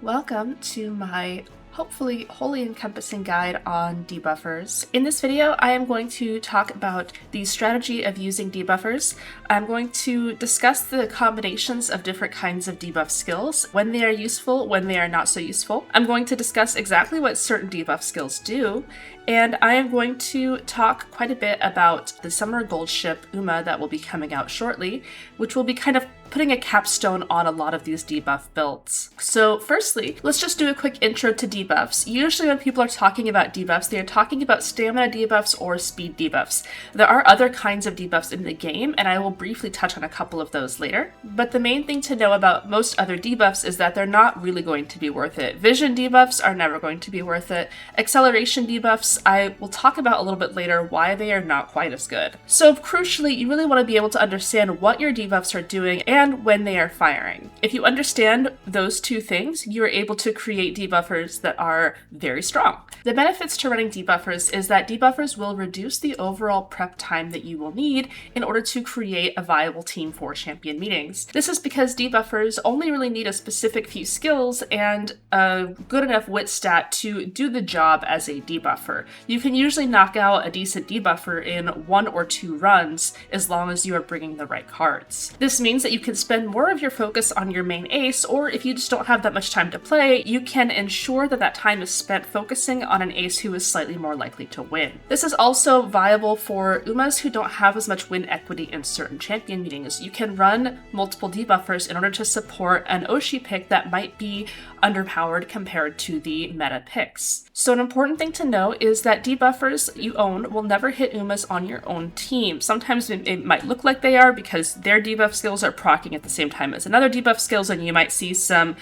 Welcome to my hopefully wholly encompassing guide on debuffers. In this video, I am going to talk about the strategy of using debuffers. I'm going to discuss the combinations of different kinds of debuff skills, when they are useful, when they are not so useful. I'm going to discuss exactly what certain debuff skills do, and I am going to talk quite a bit about the Summer Goldship Uma that will be coming out shortly, which will be kind of putting a capstone on a lot of these debuff builds. So firstly, let's just do a quick intro to debuffs. Usually when people are talking about debuffs, they are talking about stamina debuffs or speed debuffs. There are other kinds of debuffs in the game, and I will briefly touch on a couple of those later. But the main thing to know about most other debuffs is that they're not really going to be worth it. Vision debuffs are never going to be worth it. Acceleration debuffs, I will talk about a little bit later why they are not quite as good. So crucially, you really want to be able to understand what your debuffs are doing and when they are firing. If you understand those two things, you are able to create debuffers that are very strong. The benefits to running debuffers is that debuffers will reduce the overall prep time that you will need in order to create a viable team for champion meetings. This is because debuffers only really need a specific few skills and a good enough wit stat to do the job as a debuffer. You can usually knock out a decent debuffer in 1 or 2 runs as long as you are bringing the right cards. This means that you can spend more of your focus on your main ace, or if you just don't have that much time to play, you can ensure that that time is spent focusing on an ace who is slightly more likely to win. This is also viable for Umas who don't have as much win equity in certain champion meetings. You can run multiple debuffers in order to support an Oshi pick that might be underpowered compared to the meta picks. So an important thing to know is that debuffers you own will never hit Umas on your own team. Sometimes it might look like they are because their debuff skills are proccing at the same time as another debuff skills, and you might see some,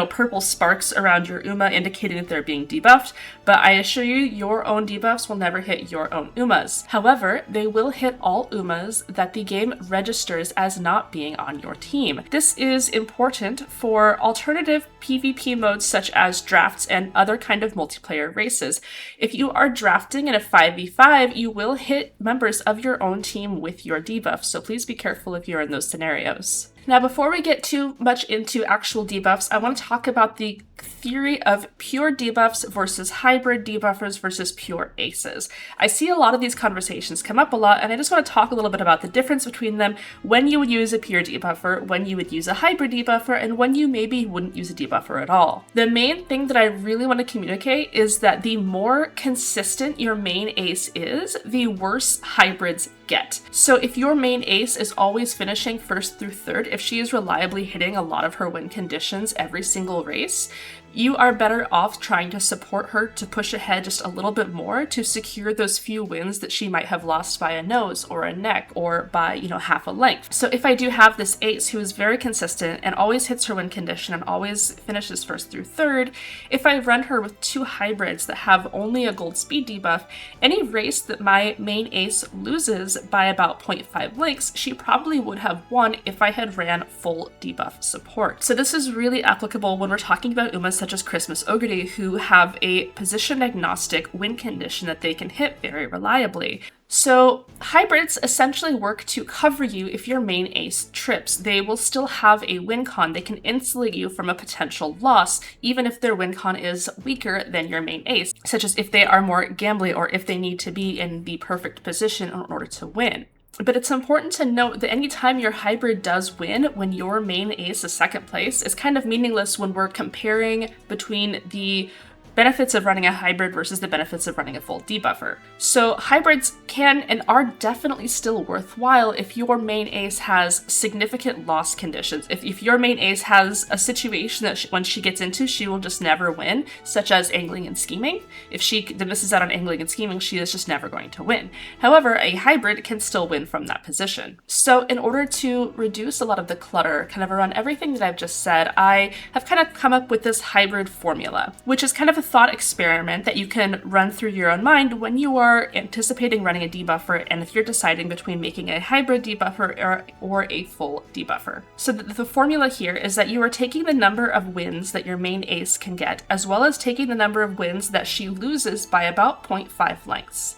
purple sparks around your Uma indicating that they're being debuffed, but I assure you, your own debuffs will never hit your own Umas. However, they will hit all Umas that the game registers as not being on your team. This is important for alternative PvP modes such as drafts and other kind of multiplayer races. If you are drafting in a 5v5, you will hit members of your own team with your debuff, so please be careful if you're in those scenarios. Now, before we get too much into actual debuffs, I want to talk about the theory of pure debuffs versus hybrid debuffers versus pure aces. I see a lot of these conversations come up a lot, and I just want to talk a little bit about the difference between them, when you would use a pure debuffer, when you would use a hybrid debuffer, and when you maybe wouldn't use a debuffer at all. The main thing that I really want to communicate is that the more consistent your main ace is, the worse hybrids get. So if your main ace is always finishing first through third, if she is reliably hitting a lot of her win conditions every single race, you are better off trying to support her to push ahead just a little bit more to secure those few wins that she might have lost by a nose or a neck or by, half a length. So if I do have this ace who is very consistent and always hits her win condition and always finishes first through third, if I run her with 2 hybrids that have only a gold speed debuff, any race that my main ace loses by about 0.5 lengths, she probably would have won if I had ran full debuff support. So this is really applicable when we're talking about Umas such as Christmas Ogre, who have a position agnostic win condition that they can hit very reliably. So hybrids essentially work to cover you if your main ace trips. They will still have a win con. They can insulate you from a potential loss, even if their win con is weaker than your main ace, such as if they are more gambly or if they need to be in the perfect position in order to win. But it's important to note that anytime your hybrid does win when your main ace is second place, is kind of meaningless when we're comparing between the benefits of running a hybrid versus the benefits of running a full debuffer. So hybrids can and are definitely still worthwhile if your main ace has significant loss conditions. If your main ace has a situation that when she gets into, she will just never win, such as angling and scheming. If she misses out on angling and scheming, she is just never going to win. However, a hybrid can still win from that position. So in order to reduce a lot of the clutter, kind of around everything that I've just said, I have kind of come up with this hybrid formula, which is kind of a thought experiment that you can run through your own mind when you are anticipating running a debuffer and if you're deciding between making a hybrid debuffer or a full debuffer. So the formula here is that you are taking the number of wins that your main ace can get, as well as taking the number of wins that she loses by about 0.5 lengths.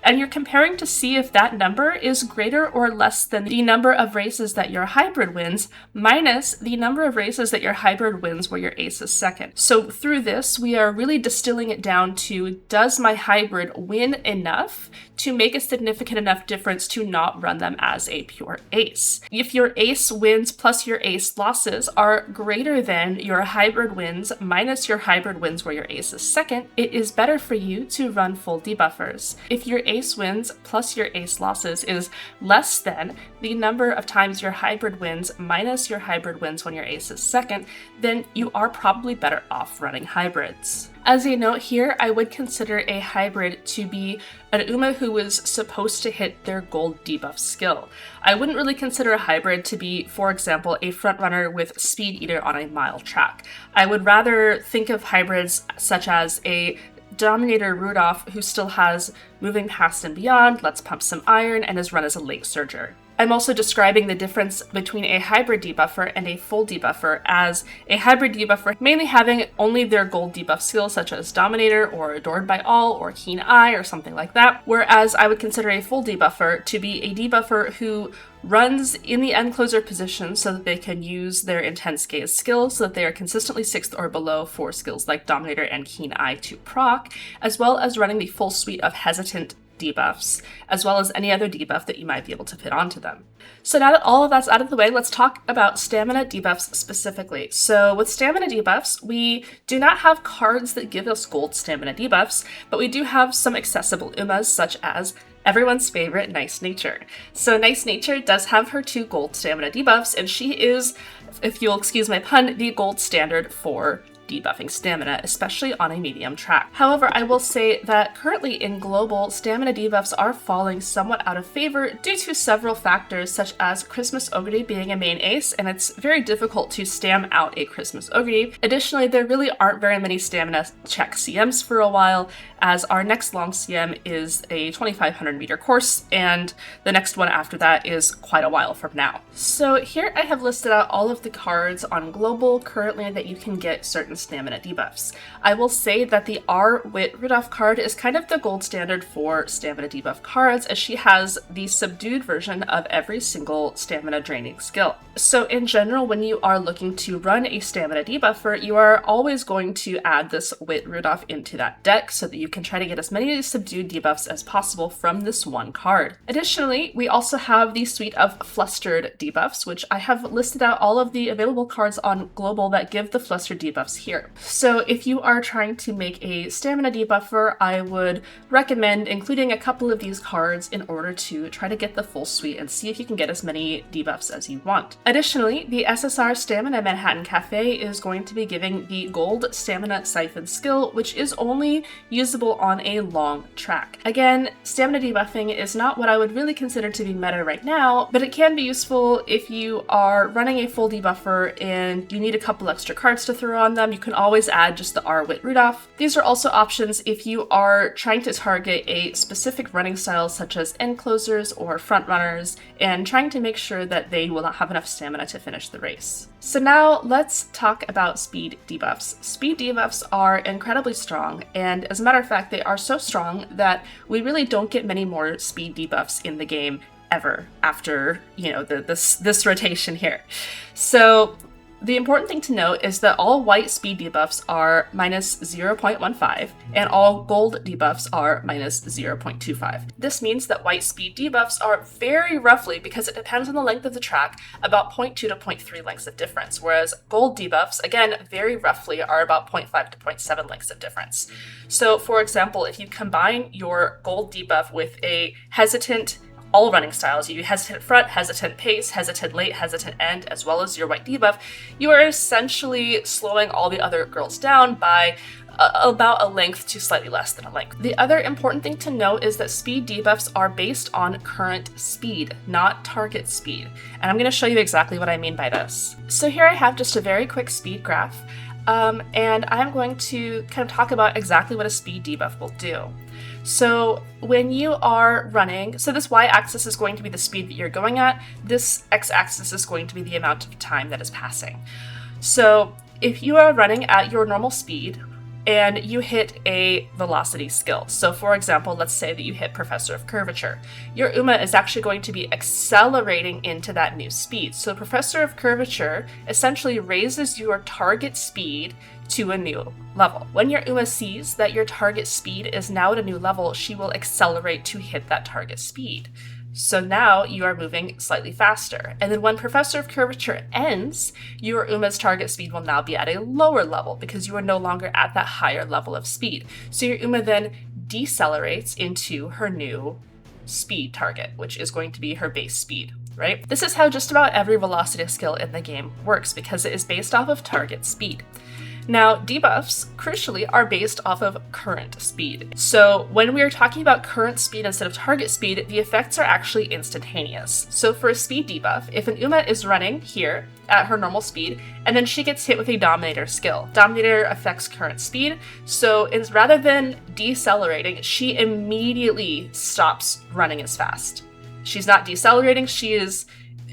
and you're comparing to see if that number is greater or less than the number of races that your hybrid wins minus the number of races that your hybrid wins where your ace is second. So through this, we are really distilling it down to, does my hybrid win enough to make a significant enough difference to not run them as a pure ace? If your ace wins plus your ace losses are greater than your hybrid wins minus your hybrid wins where your ace is second, it is better for you to run full debuffers. If your ace wins plus your ace losses is less than the number of times your hybrid wins minus your hybrid wins when your ace is second, then you are probably better off running hybrids. As a note here, I would consider a hybrid to be an Uma who is supposed to hit their gold debuff skill. I wouldn't really consider a hybrid to be, for example, a frontrunner with Speed Eater on a mile track. I would rather think of hybrids such as a Dominator Rudolph who still has Moving Past and Beyond, Let's Pump Some Iron, and is run as a late surger. I'm also describing the difference between a hybrid debuffer and a full debuffer as a hybrid debuffer mainly having only their gold debuff skills such as Dominator or Adored by All or Keen Eye or something like that, whereas I would consider a full debuffer to be a debuffer who runs in the end closer position so that they can use their Intense Gaze skills so that they are consistently 6th or below for skills like Dominator and Keen Eye to proc, as well as running the full suite of hesitant debuffs, as well as any other debuff that you might be able to fit onto them. So now that all of that's out of the way, let's talk about stamina debuffs specifically. So with stamina debuffs, we do not have cards that give us gold stamina debuffs, but we do have some accessible Umas such as everyone's favorite Nice Nature. So Nice Nature does have her 2 gold stamina debuffs, and she is, if you'll excuse my pun, the gold standard for debuffing stamina, especially on a medium track. However, I will say that currently in global, stamina debuffs are falling somewhat out of favor due to several factors such as Christmas Ogre being a main ace, and it's very difficult to stam out a Christmas Ogre. Additionally, there really aren't very many stamina check CMs for a while, as our next long CM is a 2,500 meter course, and the next one after that is quite a while from now. So here I have listed out all of the cards on global currently that you can get certain stamina debuffs. I will say that the R. Wit Rudolph card is kind of the gold standard for stamina debuff cards, as she has the subdued version of every single stamina draining skill. So in general, when you are looking to run a stamina debuffer, you are always going to add this Wit Rudolph into that deck so that you can try to get as many subdued debuffs as possible from this one card. Additionally, we also have the suite of flustered debuffs, which I have listed out all of the available cards on global that give the flustered debuffs here. So if you are trying to make a stamina debuffer, I would recommend including a couple of these cards in order to try to get the full suite and see if you can get as many debuffs as you want. Additionally, the SSR Stamina Manhattan Cafe is going to be giving the gold stamina siphon skill, which is only usable on a long track. Again, stamina debuffing is not what I would really consider to be meta right now, but it can be useful if you are running a full debuffer and you need a couple extra cards to throw on them. You can always add just the R. Wit Rudolph. These are also options if you are trying to target a specific running style such as end closers or front runners and trying to make sure that they will not have enough stamina to finish the race. So now let's talk about speed debuffs. Speed debuffs are incredibly strong, and as a matter of fact, they are so strong that we really don't get many more speed debuffs in the game ever after, this rotation here. So the important thing to note is that all white speed debuffs are minus 0.15 and all gold debuffs are minus 0.25. This means that white speed debuffs are very roughly, because it depends on the length of the track, about 0.2 to 0.3 lengths of difference, whereas gold debuffs, again, very roughly are about 0.5 to 0.7 lengths of difference. So for example, if you combine your gold debuff with a hesitant all running styles, you do hesitant front, hesitant pace, hesitant late, hesitant end, as well as your white debuff, you are essentially slowing all the other girls down by about a length to slightly less than a length. The other important thing to note is that speed debuffs are based on current speed, not target speed. And I'm going to show you exactly what I mean by this. So here I have just a very quick speed graph, and I'm going to kind of talk about exactly what a speed debuff will do. So when you are running, so this y-axis is going to be the speed that you're going at, this x-axis is going to be the amount of time that is passing. So if you are running at your normal speed, and you hit a velocity skill. So for example, let's say that you hit Professor of Curvature. Your Uma is actually going to be accelerating into that new speed. So Professor of Curvature essentially raises your target speed to a new level. When your Uma sees that your target speed is now at a new level, she will accelerate to hit that target speed. So now you are moving slightly faster. And then when Professor of Curvature ends, your Uma's target speed will now be at a lower level because you are no longer at that higher level of speed. So your Uma then decelerates into her new speed target, which is going to be her base speed, right? This is how just about every velocity skill in the game works because it is based off of target speed. Now, debuffs, crucially, are based off of current speed. So when we are talking about current speed instead of target speed, the effects are actually instantaneous. So for a speed debuff, if an Uma is running here at her normal speed, and then she gets hit with a Dominator skill. Dominator affects current speed, so rather than decelerating, she immediately stops running as fast. She's not decelerating, she is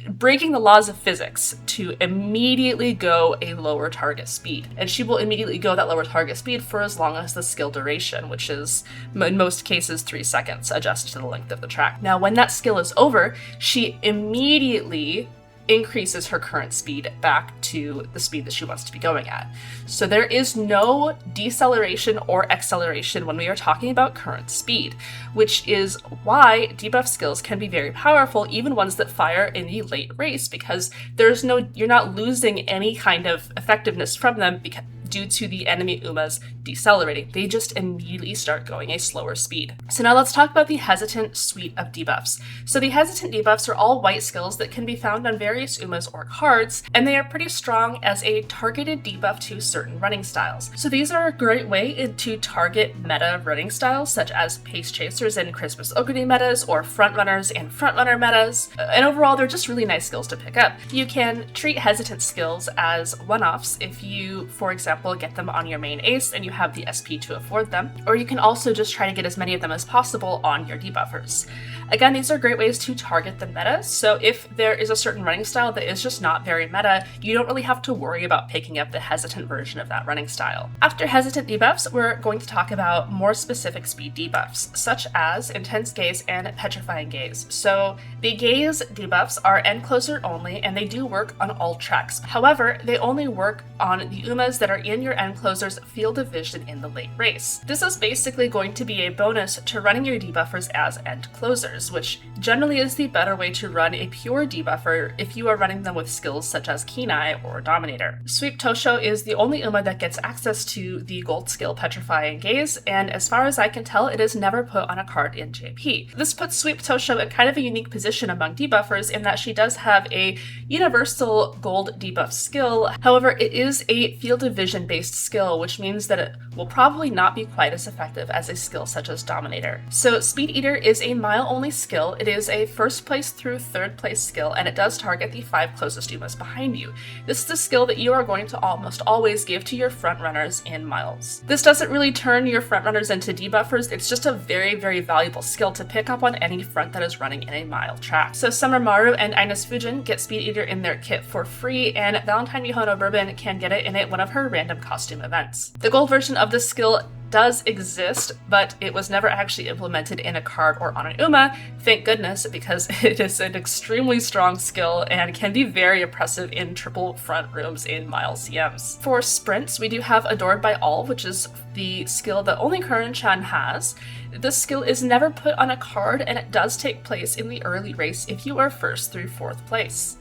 breaking the laws of physics to immediately go a lower target speed. And she will immediately go that lower target speed for as long as the skill duration, which is in most cases 3 seconds, adjusted to the length of the track. Now, when that skill is over, she immediately increases her current speed back to the speed that she wants to be going at. So there is no deceleration or acceleration when we are talking about current speed, which is why debuff skills can be very powerful, even ones that fire in the late race, because you're not losing any kind of effectiveness from them due to the enemy Umas decelerating. They just immediately start going a slower speed. So now let's talk about the hesitant suite of debuffs. So the hesitant debuffs are all white skills that can be found on various Umas or cards, and they are pretty strong as a targeted debuff to certain running styles. So these are a great way to target meta running styles, such as Pace Chasers and Christmas Ogre metas, or Frontrunners and Frontrunner metas. And overall, they're just really nice skills to pick up. You can treat hesitant skills as one-offs if you, for example, get them on your main ace and you have the SP to afford them, or you can also just try to get as many of them as possible on your debuffers. Again, these are great ways to target the meta, so if there is a certain running style that is just not very meta, you don't really have to worry about picking up the hesitant version of that running style. After hesitant debuffs, we're going to talk about more specific speed debuffs, such as Intense Gaze and Petrifying Gaze. So the Gaze debuffs are end closer only, and they do work on all tracks. However, they only work on the Umas that are in your end closer's field of vision in the late race. This is basically going to be a bonus to running your debuffers as end closers, which generally is the better way to run a pure debuffer if you are running them with skills such as Keen Eye or Dominator. Sweep Tosho is the only Uma that gets access to the gold skill Petrifying Gaze, and as far as I can tell, it is never put on a card in JP. This puts Sweep Tosho in kind of a unique position among debuffers in that she does have a universal gold debuff skill. However, it is a field of vision based skill, which means that it will probably not be quite as effective as a skill such as Dominator. So Speed Eater is a mile only skill. It is a first place through third place skill, and it does target the 5 closest Umas behind you. This is a skill that you are going to almost always give to your front runners in miles. This doesn't really turn your front runners into debuffers, it's just a very, very valuable skill to pick up on any front that is running in a mile track. So Summer Maru and Ines Fujin get Speed Eater in their kit for free, and Valentine Mihono Bourbon can get it in one of her random costume events. The gold version of this skill does exist, but it was never actually implemented in a card or on an Uma, thank goodness, because it is an extremely strong skill and can be very oppressive in triple front rooms in mile CMs. For sprints, we do have Adored by All, which is the skill that only Curran-chan has. This skill is never put on a card, and it does take place in the early race if you are first through 4th place.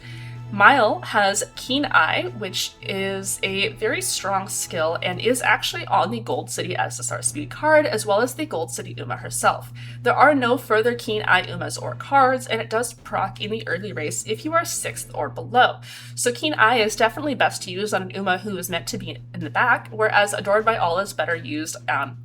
Mile has Keen Eye, which is a very strong skill and is actually on the Gold City SSR Speed card, as well as the Gold City Uma herself. There are no further Keen Eye Umas or cards, and it does proc in the early race if you are 6th or below. So Keen Eye is definitely best to use on an Uma who is meant to be in the back, whereas Adored by All is better used,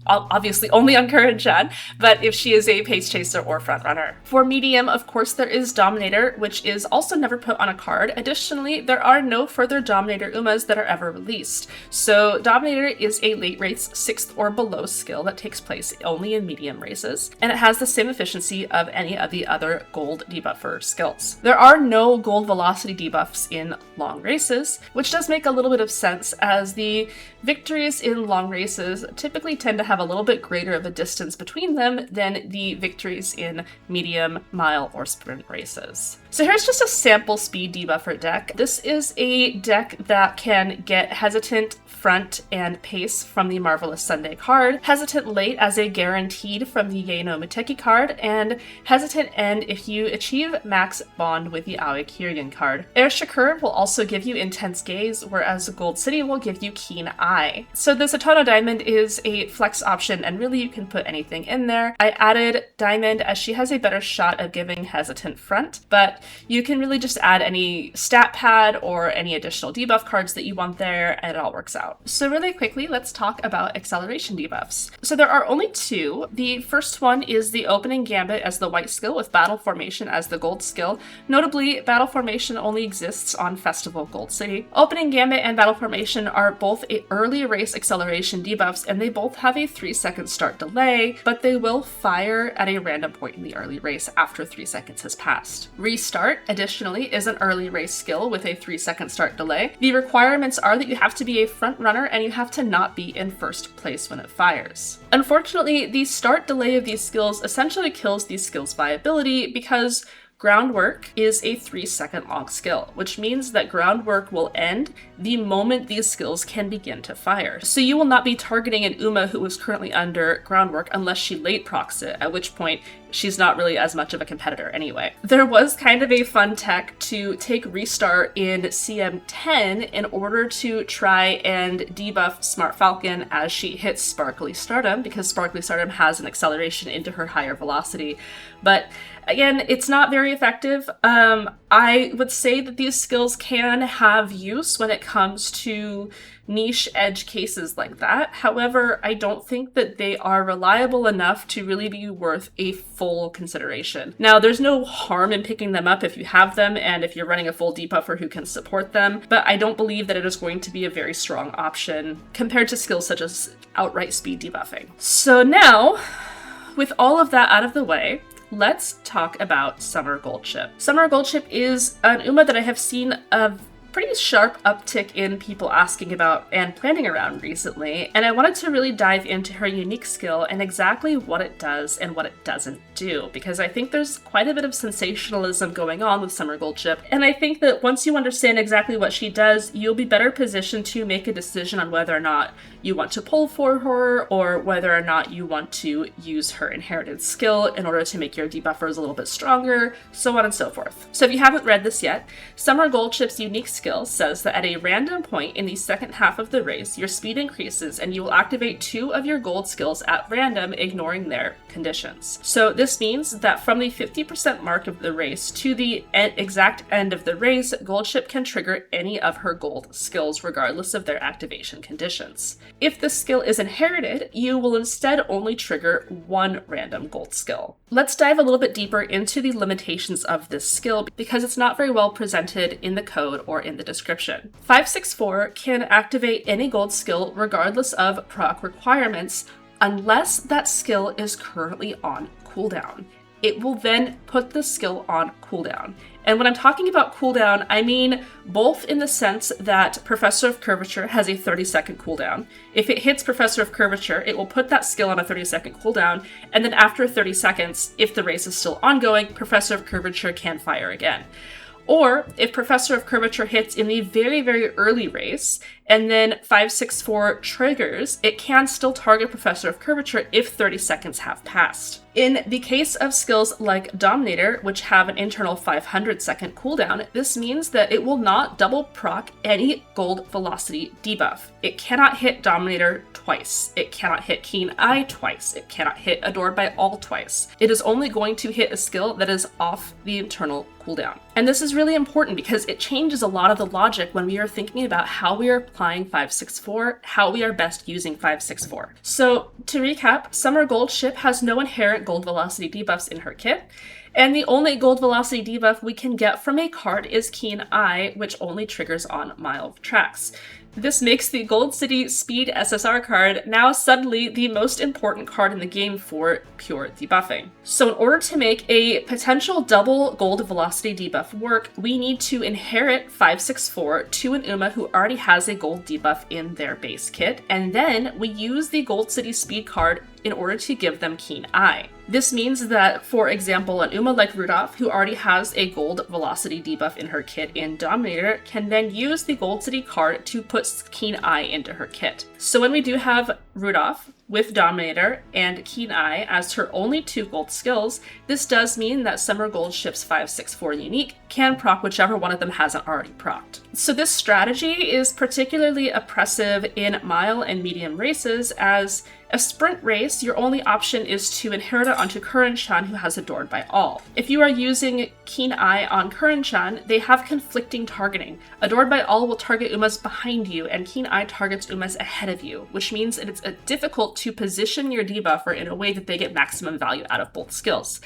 obviously only on Curran-chan, but if she is a Pace Chaser or Front Runner. For medium, of course, there is Dominator, which is also never put on a card, Additionally, there are no further Dominator Umas that are ever released. So Dominator is a late race 6th or below skill that takes place only in medium races, and it has the same efficiency of any of the other gold debuffer skills. There are no gold velocity debuffs in long races, which does make a little bit of sense as the victories in long races typically tend to have a little bit greater of a distance between them than the victories in medium, mile, or sprint races. So here's just a sample speed debuffer deck. This is a deck that can get Hesitant, Front, and Pace from the Marvelous Sunday card, Hesitant Late as a guaranteed from the Yaeno Muteki card, and Hesitant End if you achieve max bond with the Aoi Kiryu card. Air Shakur will also give you Intense Gaze, whereas Gold City will give you Keen Eye. So the Satono Diamond is a flex option, and really you can put anything in there. I added Diamond as she has a better shot of giving Hesitant Front, but you can really just add any stat pad or any additional debuff cards that you want there, and it all works out. So really quickly, let's talk about acceleration debuffs. So there are only two. The first one is the Opening Gambit as the white skill with Battle Formation as the gold skill. Notably, Battle Formation only exists on Festival Gold City. Opening Gambit and Battle Formation are both early race acceleration debuffs, and they both have a 3-second start delay, but they will fire at a random point in the early race after 3 seconds has passed. Restart, additionally, is an early race skill with a 3-second start delay. The requirements are that you have to be a front runner and you have to not be in first place when it fires. Unfortunately, the start delay of these skills essentially kills these skills' viability because Groundwork is a 3-second long skill, which means that Groundwork will end the moment these skills can begin to fire. So you will not be targeting an Uma who is currently under Groundwork unless she late procs it, at which point she's not really as much of a competitor anyway. There was kind of a fun tech to take Restart in CM10 in order to try and debuff Smart Falcon as she hits Sparkly Stardom, because Sparkly Stardom has an acceleration into her higher velocity. But again, it's not very effective. I would say that these skills can have use when it comes to niche edge cases like that. However, I don't think that they are reliable enough to really be worth a full consideration. Now, there's no harm in picking them up if you have them and if you're running a full debuffer who can support them, but I don't believe that it is going to be a very strong option compared to skills such as outright speed debuffing. So now, with all of that out of the way, let's talk about Summer Goldship. Summer Goldship is an Uma that I have seen a pretty sharp uptick in people asking about and planning around recently, and I wanted to really dive into her unique skill and exactly what it does and what it doesn't do, because I think there's quite a bit of sensationalism going on with Summer Goldship, and I think that once you understand exactly what she does, you'll be better positioned to make a decision on whether or not you want to pull for her or whether or not you want to use her inherited skill in order to make your debuffers a little bit stronger, so on and so forth. So if you haven't read this yet, Summer Goldship's unique skill says that at a random point in the second half of the race, your speed increases and you will activate 2 of your gold skills at random, ignoring their conditions. So this means that from the 50% mark of the race to the exact end of the race, Goldship can trigger any of her gold skills regardless of their activation conditions. If the skill is inherited, you will instead only trigger 1 random gold skill. Let's dive a little bit deeper into the limitations of this skill because it's not very well presented in the code or in the description. 564 can activate any gold skill regardless of proc requirements unless that skill is currently on cooldown. It will then put the skill on cooldown. And when I'm talking about cooldown, I mean both in the sense that Professor of Curvature has a 30-second cooldown. If it hits Professor of Curvature, it will put that skill on a 30-second cooldown, and then after 30 seconds, if the race is still ongoing, Professor of Curvature can fire again. Or if Professor of Curvature hits in the very, very early race, and then 564 triggers, it can still target Professor of Curvature if 30 seconds have passed. In the case of skills like Dominator, which have an internal 500-second cooldown, this means that it will not double proc any gold velocity debuff. It cannot hit Dominator twice. It cannot hit Keen Eye twice. It cannot hit Adored by All twice. It is only going to hit a skill that is off the internal cooldown. And this is really important because it changes a lot of the logic when we are thinking about how we are applying 564, how we are best using 564. So to recap, Summer Goldship has no inherent gold velocity debuffs in her kit, and the only gold velocity debuff we can get from a card is Keen Eye, which only triggers on mile tracks. This makes the Gold City Speed SSR card now suddenly the most important card in the game for pure debuffing. So in order to make a potential double gold velocity debuff work, we need to inherit 564 to an Uma who already has a gold debuff in their base kit, and then we use the Gold City Speed card in order to give them Keen Eye. This means that, for example, an Uma like Rudolph, who already has a gold velocity debuff in her kit in Dominator, can then use the Gold City card to put Keen Eye into her kit. So when we do have Rudolph with Dominator and Keen Eye as her only 2 gold skills, this does mean that Summer Goldship's 564 unique can proc whichever one of them hasn't already procced. So this strategy is particularly oppressive in mile and medium races, as a sprint race, your only option is to inherit it onto Curran-chan, who has Adored by All. If you are using Keen Eye on Curran-chan, they have conflicting targeting. Adored by All will target Umas behind you, and Keen Eye targets Umas ahead of you, which means that it's difficult to position your debuffer in a way that they get maximum value out of both skills.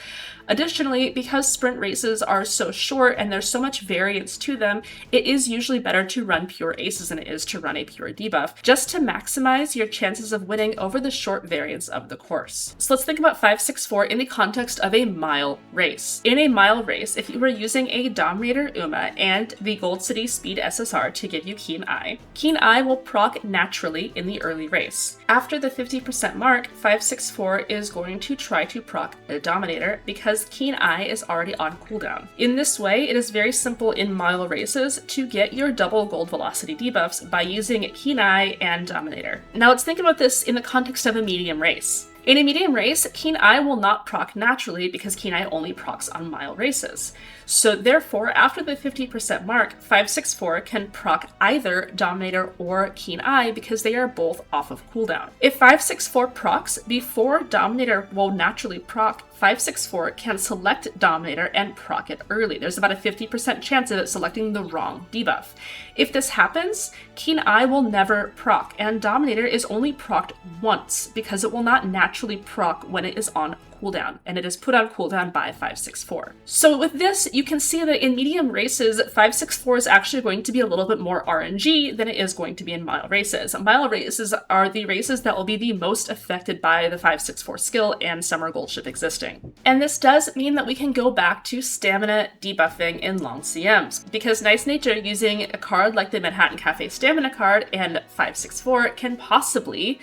Additionally, because sprint races are so short and there's so much variance to them, it is usually better to run pure aces than it is to run a pure debuff, just to maximize your chances of winning over the short variance of the course. So let's think about 564 in the context of a mile race. In a mile race, if you were using a Dominator Uma and the Gold City Speed SSR to give you Keen Eye will proc naturally in the early race. After the 50% mark, 564 is going to try to proc a Dominator because Keen Eye is already on cooldown. In this way, it is very simple in mile races to get your double gold velocity debuffs by using Keen Eye and Dominator. Now let's think about this in the context of a medium race. In a medium race, Keen Eye will not proc naturally because Keen Eye only procs on mile races. So therefore, after the 50% mark, 564 can proc either Dominator or Keen Eye because they are both off of cooldown. If 564 procs before Dominator will naturally proc, 564 can select Dominator and proc it early. There's about a 50% chance of it selecting the wrong debuff. If this happens, Keen Eye will never proc, and Dominator is only procced once because it will not naturally proc when it is on cooldown, and it is put on cooldown by 564. So with this, you can see that in medium races, 564 is actually going to be a little bit more RNG than it is going to be in mile races. Mile races are the races that will be the most affected by the 564 skill and Summer Goldship existing. And this does mean that we can go back to stamina debuffing in long CMs, because Nice Nature using a card like the Manhattan Cafe Stamina card and 564 can possibly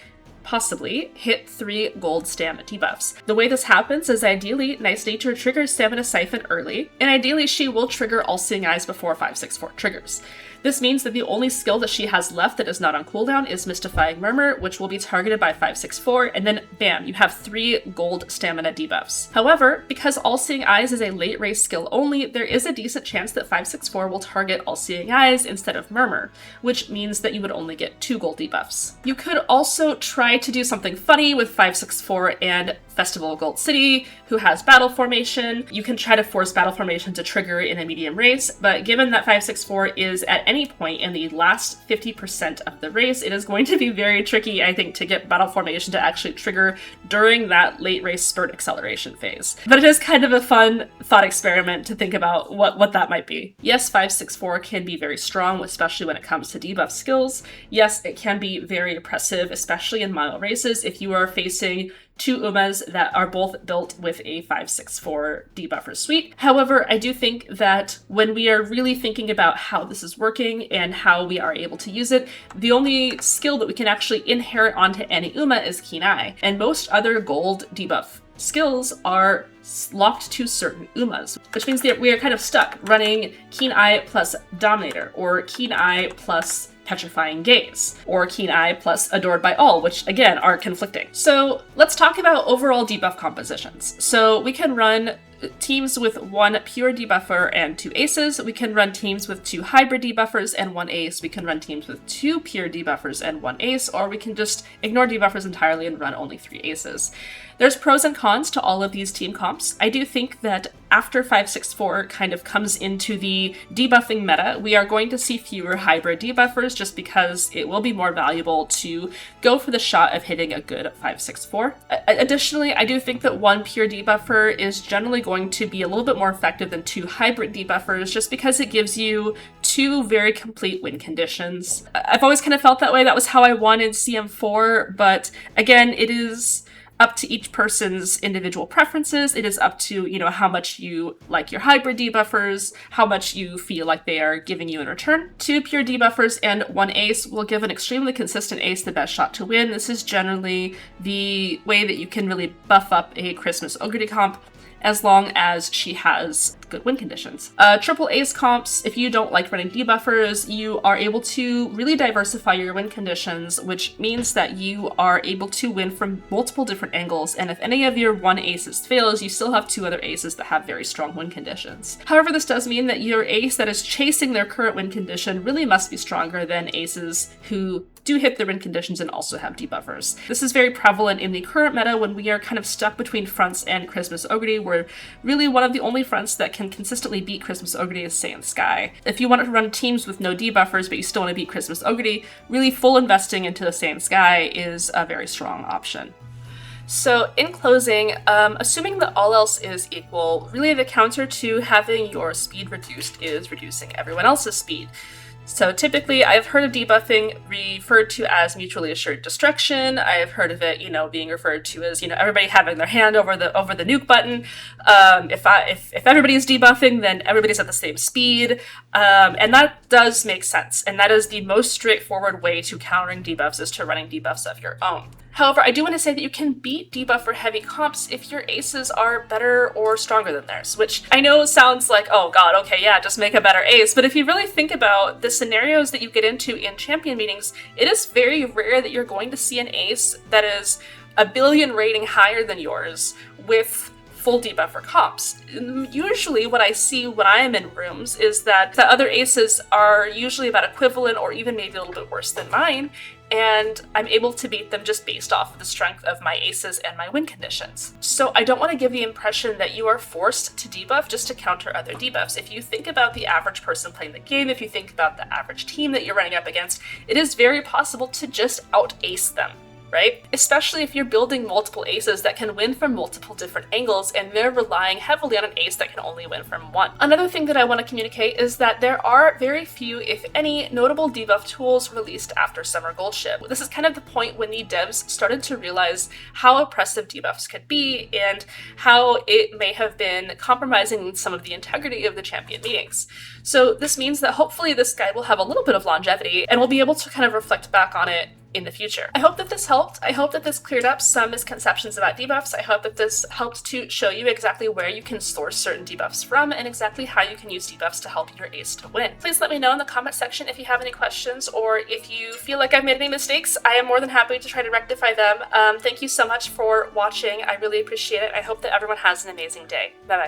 hit 3 gold stamina debuffs. The way this happens is ideally Nice Nature triggers Stamina Siphon early, and ideally she will trigger All-Seeing Eyes before 564 triggers. This means that the only skill that she has left that is not on cooldown is Mystifying Murmur, which will be targeted by 564, and then bam, you have 3 gold stamina debuffs. However, because All-Seeing Eyes is a late race skill only, there is a decent chance that 564 will target All-Seeing Eyes instead of Murmur, which means that you would only get 2 gold debuffs. You could also try to do something funny with 564 and Festival of Gold City, who has Battle Formation. You can try to force Battle Formation to trigger in a medium race, but given that 564 is at any point in the last 50% of the race, it is going to be very tricky, I think, to get Battle Formation to actually trigger during that late race spurt acceleration phase. But it is kind of a fun thought experiment to think about what that might be. Yes, 564 can be very strong, especially when it comes to debuff skills. Yes, it can be very oppressive, especially in mile races, if you are facing 2 Umas that are both built with a 564 debuffer suite. However, I do think that when we are really thinking about how this is working and how we are able to use it, the only skill that we can actually inherit onto any Uma is Keen Eye, and most other gold debuff skills are locked to certain Umas, which means that we are kind of stuck running Keen Eye plus Dominator, or Keen Eye plus Petrifying Gaze, or Keen Eye plus Adored by All, which again are conflicting. So let's talk about overall debuff compositions. So we can run teams with 1 pure debuffer and 2 aces. We can run teams with 2 hybrid debuffers and 1 ace. We can run teams with 2 pure debuffers and 1 ace, or we can just ignore debuffers entirely and run only 3 aces. There's pros and cons to all of these team comps. I do think that after 564 kind of comes into the debuffing meta, we are going to see fewer hybrid debuffers just because it will be more valuable to go for the shot of hitting a good 564. Additionally, I do think that 1 pure debuffer is generally going to be a little bit more effective than 2 hybrid debuffers just because it gives you 2 very complete win conditions. I've always kind of felt that way. That was how I won in CM4, but again, it is up to each person's individual preferences. It is up to, how much you like your hybrid debuffers, how much you feel like they are giving you in return. 2 pure debuffers and 1 ace will give an extremely consistent ace the best shot to win. This is generally the way that you can really buff up a Christmas Ogre comp, as long as she has good win conditions. Triple ace comps, if you don't like running debuffers, you are able to really diversify your win conditions, which means that you are able to win from multiple different angles, and if any of your 1 aces fails, you still have 2 other aces that have very strong win conditions. However, this does mean that your ace that is chasing their current win condition really must be stronger than aces who do hit their win conditions and also have debuffers. This is very prevalent in the current meta when we are kind of stuck between fronts and Christmas Ogre, where really one of the only fronts that can consistently beat Christmas Ogre is Sand Sky. If you want to run teams with no debuffers but you still want to beat Christmas Ogre, really full investing into the Sand Sky is a very strong option. So in closing, assuming that all else is equal, really the counter to having your speed reduced is reducing everyone else's speed. So typically, I've heard of debuffing referred to as mutually assured destruction. I have heard of it, being referred to as, everybody having their hand over the nuke button. If everybody is debuffing, then everybody's at the same speed, and that does make sense. And that is the most straightforward way to countering debuffs, is to running debuffs of your own. However, I do want to say that you can beat debuffer heavy comps if your aces are better or stronger than theirs, which I know sounds like, oh god, okay, yeah, just make a better ace. But if you really think about the scenarios that you get into in champion meetings, it is very rare that you're going to see an ace that is a billion rating higher than yours with full debuffer comps. Usually what I see when I am in rooms is that the other aces are usually about equivalent or even maybe a little bit worse than mine, and I'm able to beat them just based off of the strength of my aces and my win conditions. So I don't want to give the impression that you are forced to debuff just to counter other debuffs. If you think about the average person playing the game, if you think about the average team that you're running up against, it is very possible to just out-ace them, right? Especially if you're building multiple aces that can win from multiple different angles and they're relying heavily on an ace that can only win from one. Another thing that I want to communicate is that there are very few, if any, notable debuff tools released after Summer Goldship. This is kind of the point when the devs started to realize how oppressive debuffs could be and how it may have been compromising some of the integrity of the champion meetings. So this means that hopefully this guide will have a little bit of longevity and we'll be able to kind of reflect back on it in the future. I hope that this helped. I hope that this cleared up some misconceptions about debuffs. I hope that this helped to show you exactly where you can source certain debuffs from and exactly how you can use debuffs to help your ace to win. Please let me know in the comment section if you have any questions or if you feel like I've made any mistakes. I am more than happy to try to rectify them. Thank you so much for watching. I really appreciate it. I hope that everyone has an amazing day. Bye bye.